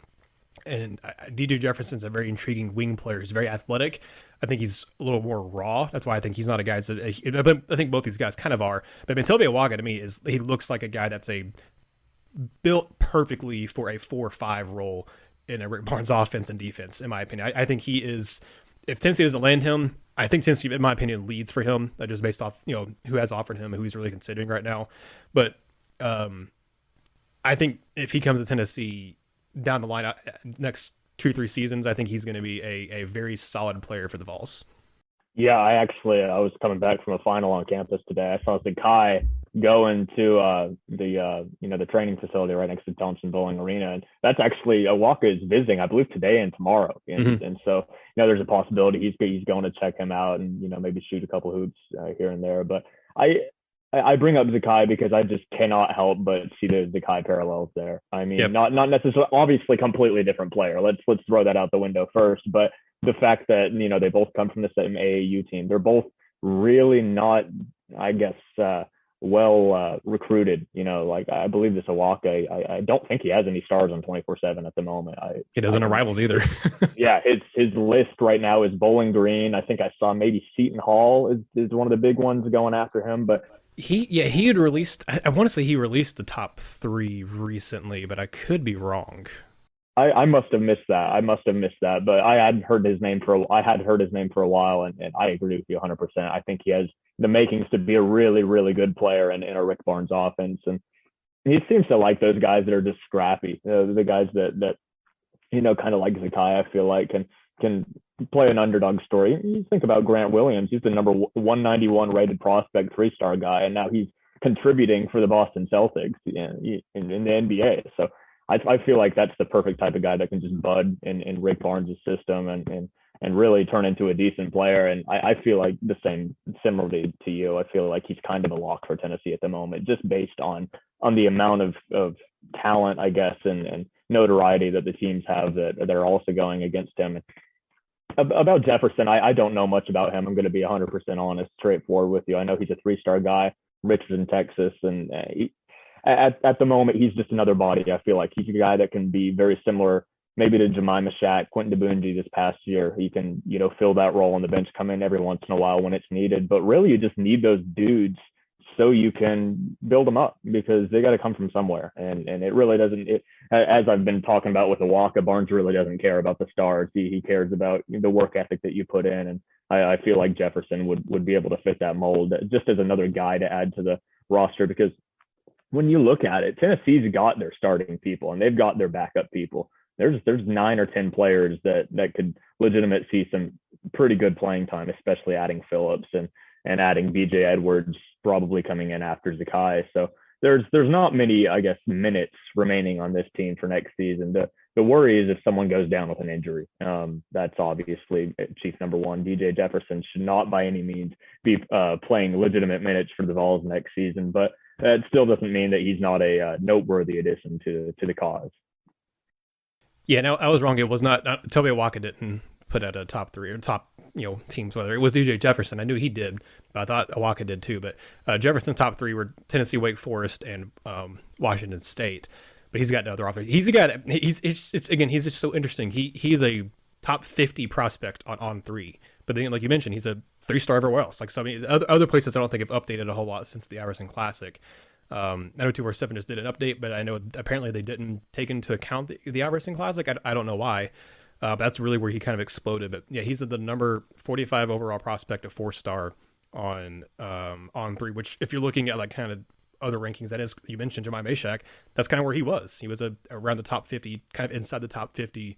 Speaker 1: And DJ Jefferson's a very intriguing wing player. He's very athletic. I think he's a little more raw. That's why I think he's not a guy that I think both these guys kind of are. But Tobe Awaka to me he looks like a guy that's built perfectly for a 4-5 role in a Rick Barnes offense and defense, in my opinion. I think he is. If Tennessee doesn't land him, I think Tennessee, in my opinion, leads for him, just based off who has offered him and who he's really considering right now. But I think if he comes to Tennessee down the line, next 2-3 seasons, I think he's going to be a very solid player for the Vols.
Speaker 2: Yeah, I was coming back from a final on campus today. I saw Zakai go into the training facility right next to Thompson Bowling Arena, and that's actually Awaka is visiting, I believe, today and tomorrow, and so there's a possibility he's going to check him out and maybe shoot a couple hoops here and there. But I bring up Zakai because I just cannot help but see the Zakai parallels there. I mean, not necessarily, obviously, completely different player. Let's throw that out the window first, but the fact that they both come from the same AAU team, they're both really not, I guess, well recruited. I believe this Awaka, I don't think he has any stars on 24/7 at the moment.
Speaker 1: He doesn't have rivals either.
Speaker 2: Yeah, his list right now is Bowling Green. I think I saw maybe Seton Hall is one of the big ones going after him, but.
Speaker 1: He had released, I want to say he released the top 3 recently, but I could be wrong.
Speaker 2: I must have missed that. But I had heard his name for a while, and I agree with you 100%. I think he has the makings to be a really, really good player in a Rick Barnes offense, and he seems to like those guys that are just scrappy. The guys that kind of like Zakai, I feel like can play an underdog story. You think about Grant Williams. He's the number 191 rated prospect 3-star guy, and now he's contributing for the Boston Celtics in the NBA. So I feel like that's the perfect type of guy that can just bud in Rick Barnes' system and really turn into a decent player. And I feel like similarly to you, I feel like he's kind of a lock for Tennessee at the moment, just based on the amount of talent, I guess, and notoriety that the teams have that they're also going against him. About Jefferson, I don't know much about him. I'm going to be 100% honest, straightforward with you. I know he's a 3-star guy, Richardson, Texas, and at the moment, he's just another body. I feel like he's a guy that can be very similar, maybe to Jemima Shack, Quentin DeBunji this past year. He can, fill that role on the bench, come in every once in a while when it's needed. But really, you just need those dudes so you can build them up, because they got to come from somewhere. And it really doesn't, as I've been talking about with Awaka, Barnes really doesn't care about the stars. He cares about the work ethic that you put in. And I feel like Jefferson would be able to fit that mold just as another guy to add to the roster, because when you look at it, Tennessee's got their starting people and they've got their backup people. There's 9 or 10 players that could legitimately see some pretty good playing time, especially adding Phillips and adding BJ Edwards probably coming in after Zakai. So there's not many, I guess, minutes remaining on this team for next season. The worry is if someone goes down with an injury. That's obviously chief number one. DJ Jefferson should not by any means be playing legitimate minutes for the Vols next season, but that still doesn't mean that he's not a noteworthy addition to the cause.
Speaker 1: Yeah, no, I was wrong. It was not Tobe Awaka didn't put out a top 3 or top teams, whether it was DJ Jefferson. I knew he did, but I thought Awaka did too. But Jefferson's top 3 were Tennessee, Wake Forest, and Washington State. But he's got another offense. He's a guy that he's just so interesting. He's a top 50 prospect on three. But then, like you mentioned, he's a 3-star everywhere else. Like some other places, I don't think have updated a whole lot since the Iverson Classic. I know 247 just did an update, but I know apparently they didn't take into account the Iverson Classic. I don't know why. But that's really where he kind of exploded. But yeah, he's the number 45 overall prospect, a 4-star on three. Which, if you're looking at like kind of other rankings, that is, you mentioned Jemai Meshack. That's kind of where he was. He was around the top 50, kind of inside the top 50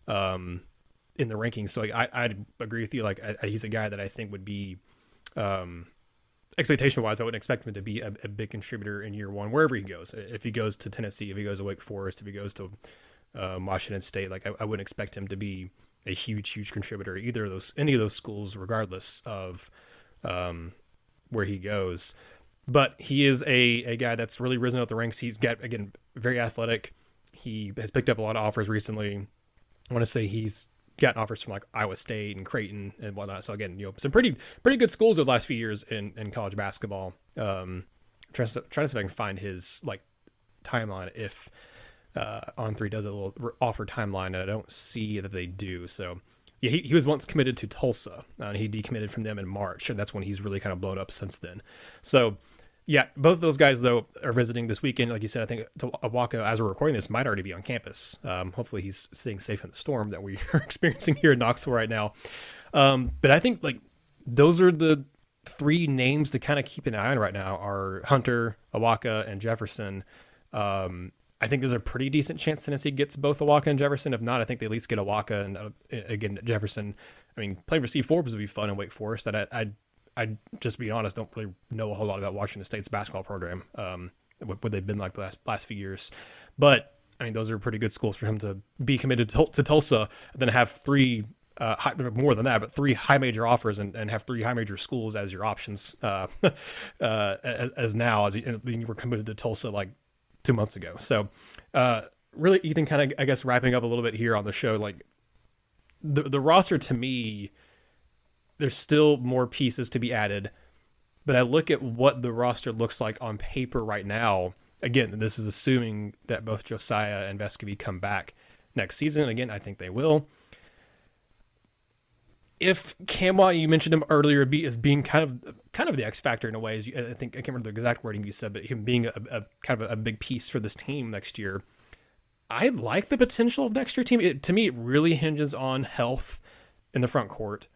Speaker 1: in the rankings. So like, I'd agree with you. Like he's a guy that I think would be expectation wise, I wouldn't expect him to be a big contributor in year one, wherever he goes. If he goes to Tennessee, if he goes to Wake Forest, if he goes to Washington State, like I wouldn't expect him to be a huge contributor any of those schools, regardless of where he goes. But he is a guy that's really risen up the ranks. He's got, again, very athletic. He has picked up a lot of offers recently. I want to say he's gotten offers from like Iowa State and Creighton and whatnot. So again, some pretty good schools over the last few years in college basketball. Trying to see if I can find his like timeline if On3 does a little offer timeline, and I don't see that they do. So yeah, he was once committed to Tulsa, and he decommitted from them in March, and that's when he's really kind of blown up since then. So yeah, both of those guys, though, are visiting this weekend. Like you said, I think Awaka, as we're recording this, might already be on campus. Hopefully he's staying safe in the storm that we are experiencing here in Knoxville right now. But I think like those are the three names to kind of keep an eye on right now are Hunter, Awaka, and Jefferson. I think there's a pretty decent chance Tennessee gets both Awaka and Jefferson. If not, I think they at least get Awaka and again, Jefferson. I mean, playing for C. Forbes would be fun in Wake Forest. That I just be honest, don't really know a whole lot about Washington State's basketball program, what they've been like the last few years. But I mean, those are pretty good schools for him to be committed to Tulsa, and then have three, more than that, but three high major offers and have three high major schools as your options, as you were committed to Tulsa like 2 months ago. So really, Ethan, kind of, I guess, wrapping up a little bit here on the show, like the roster to me, there's still more pieces to be added, but I look at what the roster looks like on paper right now. Again, this is assuming that both Josiah and Vescovy come back next season. Again, I think they will. If Camwa, you mentioned him earlier, as being kind of the X factor in a way, I think, I can't remember the exact wording you said, but him being a kind of a big piece for this team next year. I like the potential of next year team. To me, it really hinges on health in the front court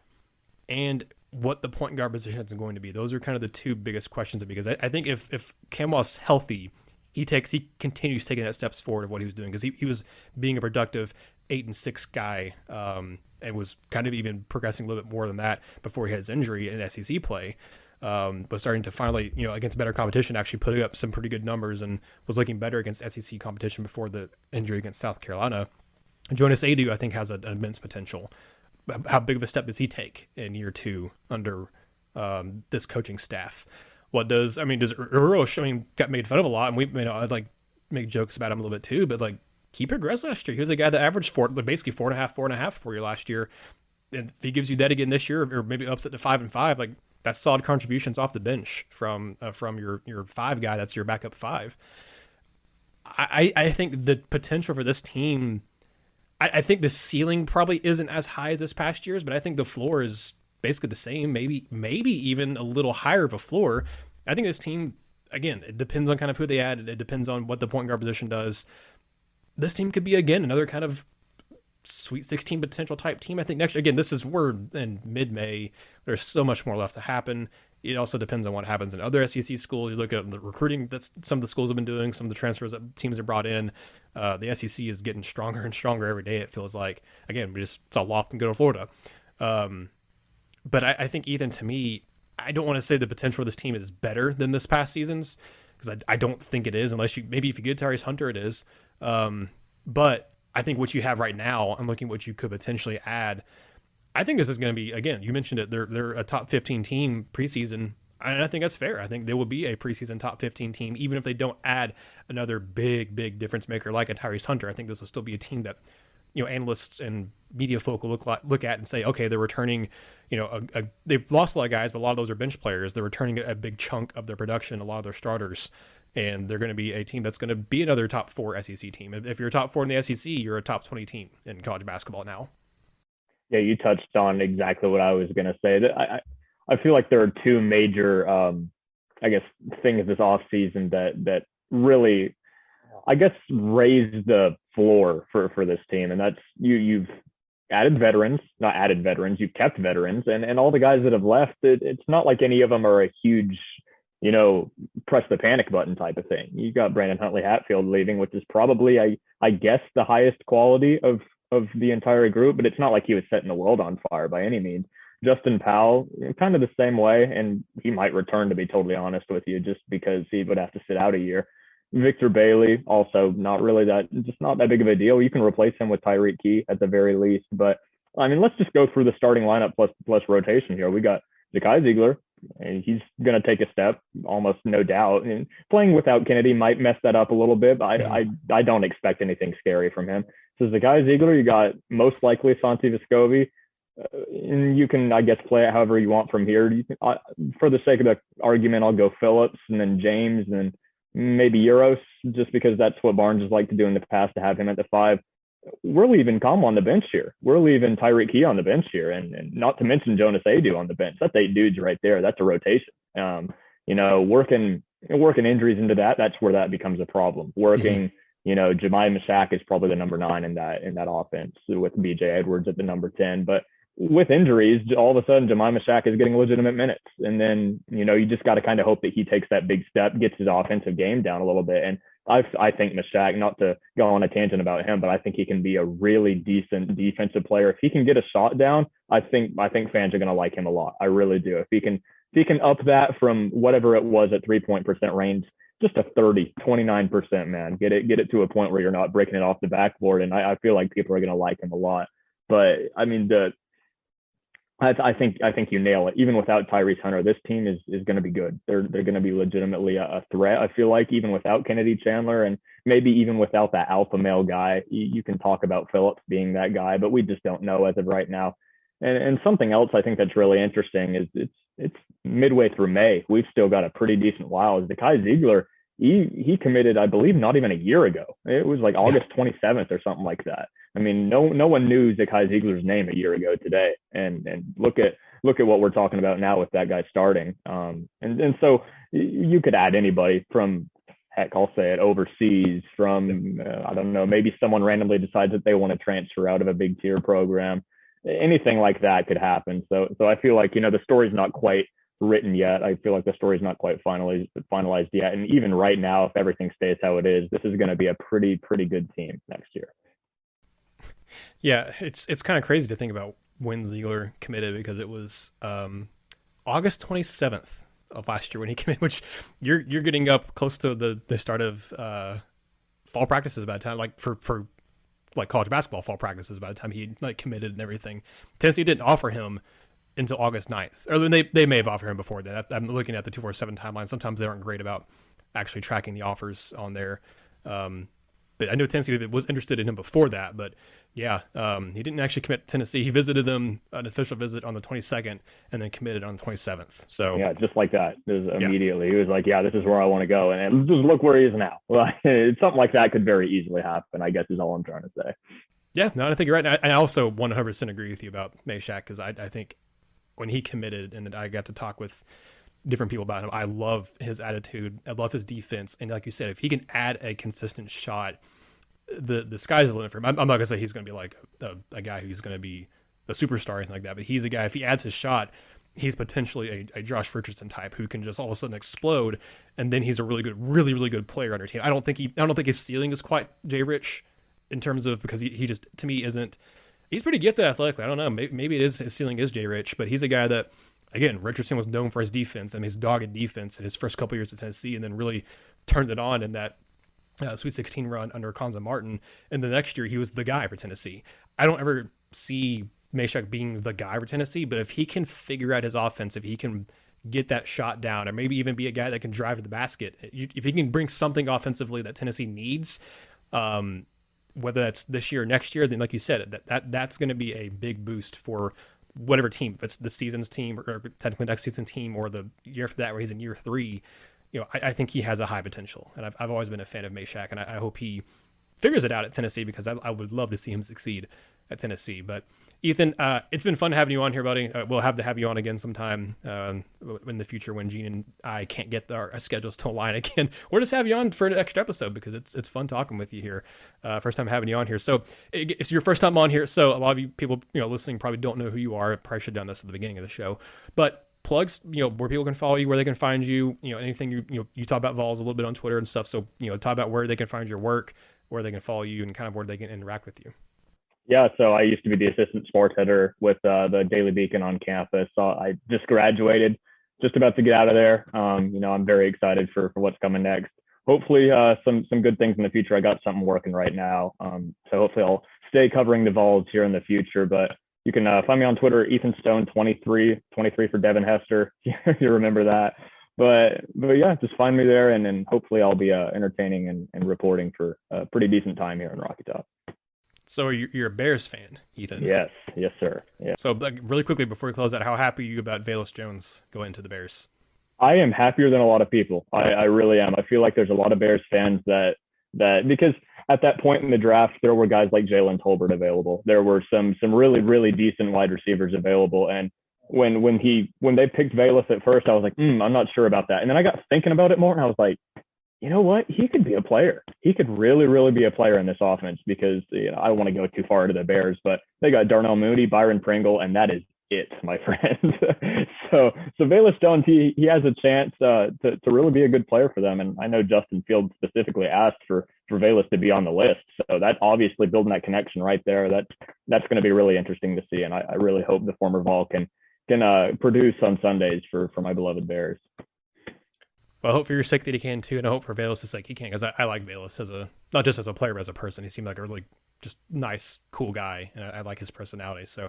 Speaker 1: and what the point guard position is going to be. Those are kind of the two biggest questions, because I think if Camwa's healthy, he continues taking that steps forward of what he was doing, because he was being a productive 8-6 guy, and was kind of even progressing a little bit more than that before he had his injury in SEC play. But starting to finally, against better competition, actually putting up some pretty good numbers and was looking better against SEC competition before the injury against South Carolina. Jonas Adu, I think, has an immense potential. How big of a step does he take in year two under this coaching staff? Does Urosh, got made fun of a lot, and I'd like make jokes about him a little bit too, but like, he progressed last year. He was a guy that averaged basically 4.5 for you last year. And if he gives you that again this year, or maybe ups it to 5-5, like, that's solid contributions off the bench from your five guy. That's your backup five. I think the potential for this team, I think the ceiling probably isn't as high as this past year's, but I think the floor is basically the same, maybe even a little higher of a floor. I think this team, again, it depends on kind of who they add. It depends on what the point guard position does. This team could be, again, another kind of Sweet 16 potential type team. I think next, again, we're in mid-May. There's so much more left to happen. It also depends on what happens in other SEC schools. You look at the recruiting that some of the schools have been doing, some of the transfers that teams have brought in. The SEC is getting stronger and stronger every day, it feels like. Again, it's all loft and go to Florida. But I think, Ethan, to me, I don't want to say the potential of this team is better than this past season's, because I don't think it is, unless maybe if you get Tyrese Hunter, it is. But I think what you have right now, I'm looking at what you could potentially add. I think this is going to be, again, you mentioned it, they're a top 15 team preseason, and I think that's fair. I think they will be a preseason top 15 team, even if they don't add another big difference maker like a Tyrese Hunter. I think this will still be a team that, analysts and media folk will look at and say, okay, they're returning, they've lost a lot of guys, but a lot of those are bench players. They're returning a big chunk of their production, a lot of their starters. And they're going to be a team that's going to be another top 4 SEC team. If you're a top 4 in the SEC, you're a top 20 team in college basketball now.
Speaker 2: Yeah, you touched on exactly what I was going to say. That I feel like there are two major, I guess, things this off season that really, I guess, raised the floor for this team, and that's you've added veterans, not added veterans, you've kept veterans, and all the guys that have left, it's not like any of them are a huge, press the panic button type of thing. You got Brandon Huntley Hatfield leaving, which is probably, I guess, the highest quality of the entire group, but it's not like he was setting the world on fire by any means. Justin Powell, kind of the same way, and he might return, to be totally honest with you, just because he would have to sit out a year. Victor Bailey, also not really just not that big of a deal. You can replace him with Tyreek Key at the very least. But I mean, let's just go through the starting lineup plus rotation here. We got Zakai Ziegler. And he's going to take a step, almost no doubt. And playing without Kennedy might mess that up a little bit, but I don't expect anything scary from him. So Zakai Ziegler, you got most likely Santi Vescovi. And you can, I guess, play it however you want from here. For the sake of the argument, I'll go Phillips and then James and then maybe Euros, just because that's what Barnes has liked to do in the past, to have him at the 5. We're leaving Com on the bench here. We're leaving Tyreek Key on the bench here, and not to mention Jonas Adu on the bench. That's 8 dudes right there. That's a rotation. Working injuries into that, that's where that becomes a problem. Working, Jemai Mashak is probably the number 9 in that offense, with BJ Edwards at the number 10. But with injuries, all of a sudden Jemai Mashak is getting legitimate minutes. And then, you just got to kind of hope that he takes that big step, gets his offensive game down a little bit. And I think Mashak, not to go on a tangent about him, but I think he can be a really decent defensive player. If he can get a shot down, I think fans are going to like him a lot. I really do. If he can up that from whatever it was at 3-point percent range, just a 29%, man, get it to a point where you're not breaking it off the backboard. And I feel like people are going to like him a lot. But I mean, I think you nail it. Even without Tyrese Hunter, this team is going to be good. They're going to be legitimately a threat. I feel like even without Kennedy Chandler, and maybe even without that alpha male guy, you can talk about Phillips being that guy, but we just don't know as of right now. And something else I think that's really interesting is it's midway through May. We've still got a pretty decent while. Zakai Ziegler, he committed, I believe, not even a year ago. It was like August 27th or something like that. I mean, no one knew Zakai Ziegler's name a year ago today. And look at what we're talking about now with that guy starting. And so you could add anybody from, heck, I'll say it, overseas, from, I don't know, maybe someone randomly decides that they want to transfer out of a big tier program. Anything like that could happen. So I feel like, the story's not quite written yet. I feel like the story's not quite finalized yet. And even right now, if everything stays how it is, this is going to be a pretty good team next year.
Speaker 1: Yeah, it's kind of crazy to think about when Ziegler committed, because it was August 27th of last year when he committed, which you're getting up close to the start of fall practices by the time, like for like college basketball fall practices by the time he like committed and everything. Tennessee didn't offer him until August 9th. Or they may have offered him before that. I'm looking at the 247 timeline. Sometimes they aren't great about actually tracking the offers on there. But I know Tennessee was interested in him before that. But yeah, he didn't actually commit to Tennessee. He visited them, an official visit on the 22nd, and then committed on the 27th. So
Speaker 2: yeah, just like that. Immediately. He was like, yeah, this is where I want to go. And just look where he is now. Well, something like that could very easily happen, I guess, is all I'm trying to say.
Speaker 1: Yeah, no, I think you're right. And I also 100% agree with you about Mashak, because I think when he committed and I got to talk with different people about him, I love his attitude. I love his defense. And like you said, if he can add a consistent shot, the sky's the limit for him. I'm not going to say he's going to be like a guy who's going to be a superstar or anything like that, but he's a guy, if he adds his shot, he's potentially a Josh Richardson type who can just all of a sudden explode. And then he's a really good player on your team. I don't think his ceiling is quite Jay Rich in terms of, because he just, to me, isn't. He's pretty gifted athletically. I don't know. Maybe it is, his ceiling is Jay Rich, but he's a guy that, again, Richardson was known for his defense and his dogged defense in his first couple years at Tennessee, and then really turned it on in that Sweet 16 run under Konza Martin. And the next year, he was the guy for Tennessee. I don't ever see Mashak being the guy for Tennessee, but if he can figure out his offense, if he can get that shot down, or maybe even be a guy that can drive to the basket, if he can bring something offensively that Tennessee needs, whether that's this year or next year, then like you said, that's going to be a big boost for whatever team. If it's the season's team, or technically next season's team, or the year after that where he's in year 3, I think he has a high potential. And I've always been a fan of Mashak, and I hope he figures it out at Tennessee, because I would love to see him succeed at Tennessee. But Ethan, it's been fun having you on here, buddy. We'll have to have you on again sometime in the future when Gene and I can't get our schedules to align again, or just have you on for an extra episode because it's fun talking with you here. First time having you on here. So it's your first time on here. So a lot of you people, listening probably don't know who you are. I probably should have done this at the beginning of the show, but plugs, where people can follow you, where they can find you, anything you talk about Vols a little bit on Twitter and stuff. So, talk about where they can find your work, where they can follow you, and kind of where they can interact with you.
Speaker 2: Yeah, so I used to be the assistant sports editor with the Daily Beacon on campus. So I just graduated, just about to get out of there. I'm very excited for what's coming next. Hopefully, some good things in the future. I got something working right now, so hopefully I'll stay covering the Vols here in the future. But you can find me on Twitter, Ethan Stone 23 for Devin Hester. You remember that. But yeah, just find me there, and then hopefully I'll be entertaining and reporting for a pretty decent time here in Rocky Top.
Speaker 1: So you're a Bears fan, Ethan?
Speaker 2: Yes, sir. Yeah.
Speaker 1: So really quickly before we close out, how happy are you about Velus Jones going to the Bears?
Speaker 2: I am happier than a lot of people. I really am. I feel like there's a lot of Bears fans that because at that point in the draft, there were guys like Jalen Tolbert available. There were some really, really decent wide receivers available. And when they picked Velus at first, I was like, I'm not sure about that. And then I got thinking about it more, and I was like, you know what? He could be a player. He could really, really be a player in this offense because I don't want to go too far into the Bears, but they got Darnell Mooney, Byron Pringle, and that is it, my friend. so Velus Jones, he has a chance to really be a good player for them. And I know Justin Fields specifically asked for Velus to be on the list. So that obviously building that connection right there, that's going to be really interesting to see. And I really hope the former Vol can produce on Sundays for my beloved Bears.
Speaker 1: Well, I hope for your sake that he can too, and I hope for Velus' sake he can, because I like Velus not just as a player, but as a person. He seemed like a really just nice, cool guy, and I like his personality. So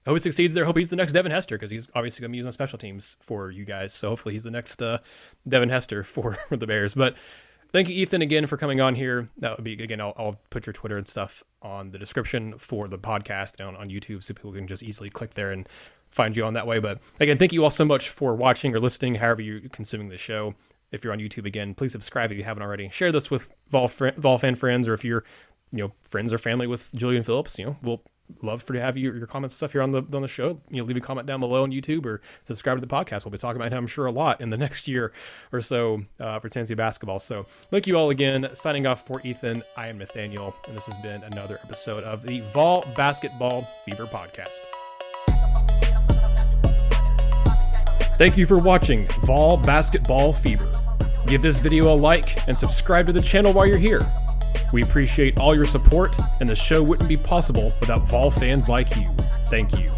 Speaker 1: I hope he succeeds there. I hope he's the next Devin Hester, because he's obviously going to be used on special teams for you guys. So hopefully he's the next Devin Hester for the Bears. But thank you, Ethan, again for coming on here. That would be, again, I'll put your Twitter and stuff on the description for the podcast and on YouTube, so people can just easily click there and find you on that way. But again, thank you all so much for watching or listening, however you're consuming the show. If you're on YouTube, again, please subscribe if you haven't already. Share this with Vol fan friends, or if you're, friends or family with Julian Phillips, we'll love to have your comments and stuff here on the show. Leave a comment down below on YouTube or subscribe to the podcast. We'll be talking about him, I'm sure, a lot in the next year or so for Tennessee basketball. So thank you all again. Signing off for Ethan, I am Nathaniel, and this has been another episode of the Vol Basketball Fever Podcast. Thank you for watching Vol Basketball Fever. Give this video a like and subscribe to the channel while you're here. We appreciate all your support, and the show wouldn't be possible without Vol fans like you. Thank you.